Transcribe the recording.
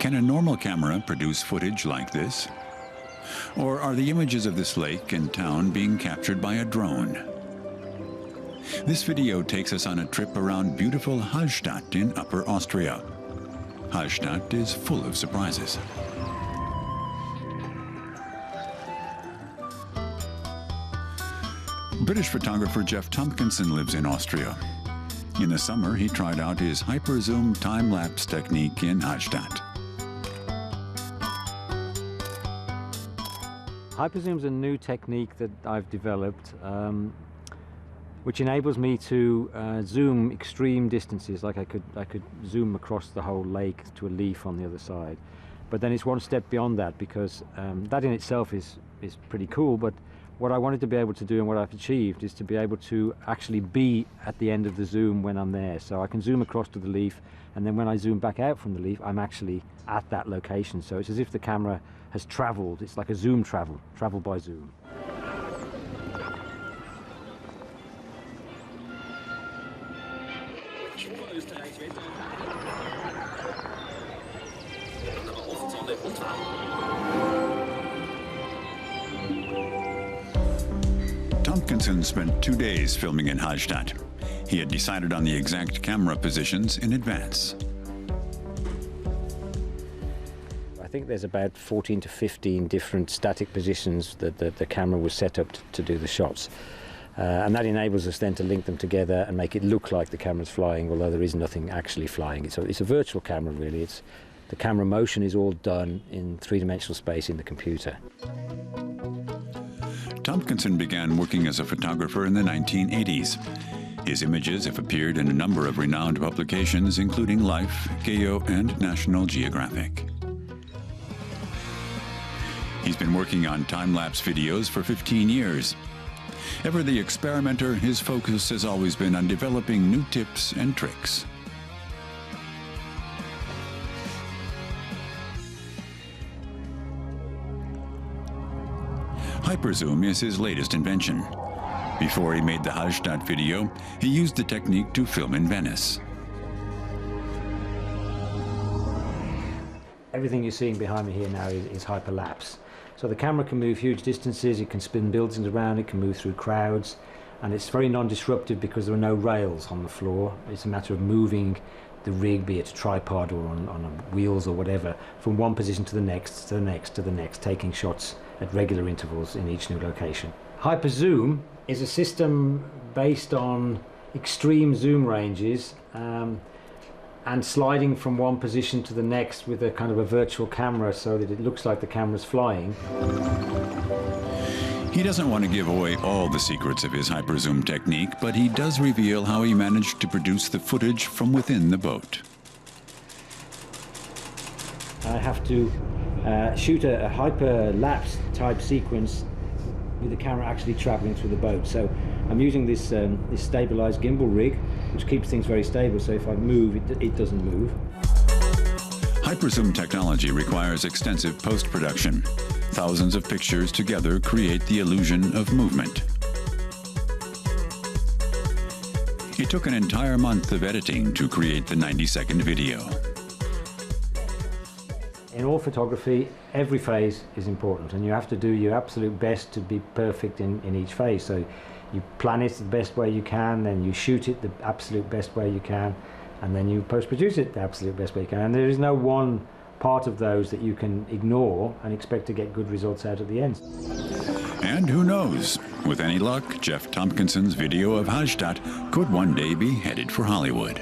Can a normal camera produce footage like this? Or are the images of this lake and town being captured by a drone? This video takes us on a trip around beautiful Hallstatt in Upper Austria. Hallstatt is full of surprises. British photographer Geoff Tompkinson lives in Austria. In the summer, he tried out his Hyperzoom time-lapse technique in Hallstatt. Hyperzoom is a new technique that I've developed, which enables me to zoom extreme distances. Like I could zoom across the whole lake to a leaf on the other side. But then it's one step beyond that, because that in itself is pretty cool. But what I wanted to be able to do and what I've achieved is to be able to actually be at the end of the zoom when I'm there. So I can zoom across to the leaf, and then when I zoom back out from the leaf, I'm actually at that location. So it's as if the camera has traveled. It's like a zoom travel by zoom. Tompkinson spent 2 days filming in Hallstatt. He had decided on the exact camera positions in advance. I think there's about 14 to 15 different static positions that the camera was set up to do the shots. And that enables us then to link them together and make it look like the camera's flying, although there is nothing actually flying. It's a virtual camera, really. The camera motion is all done in three-dimensional space in the computer. Tompkinson began working as a photographer in the 1980s. His images have appeared in a number of renowned publications, including Life, Geo, and National Geographic. He's been working on time-lapse videos for 15 years. Ever the experimenter, his focus has always been on developing new tips and tricks. Hyperzoom is his latest invention. Before he made the Hallstatt video, he used the technique to film in Venice. Everything you're seeing behind me here now is hyperlapse. So the camera can move huge distances, it can spin buildings around, it can move through crowds, and it's very non-disruptive because there are no rails on the floor. It's a matter of moving the rig, be it a tripod or on wheels or whatever, from one position to the next, to the next, to the next, taking shots at regular intervals in each new location. Hyperzoom is a system based on extreme zoom ranges and sliding from one position to the next with a kind of a virtual camera so that it looks like the camera's flying. He doesn't want to give away all the secrets of his Hyperzoom technique, but he does reveal how he managed to produce the footage from within the boat. I have to shoot a hyperlapse type sequence with the camera actually traveling through the boat. So I'm using this stabilized gimbal rig, which keeps things very stable, so if I move, it doesn't move. Hyperzoom technology requires extensive post-production. Thousands of pictures together create the illusion of movement. It took an entire month of editing to create the 90-second video. In all photography, every phase is important, and you have to do your absolute best to be perfect in each phase. So you plan it the best way you can, then you shoot it the absolute best way you can, and then you post-produce it the absolute best way you can. And there is no one part of those that you can ignore and expect to get good results out at the end. And who knows, with any luck, Geoff Tompkinson's video of Hallstatt could one day be headed for Hollywood.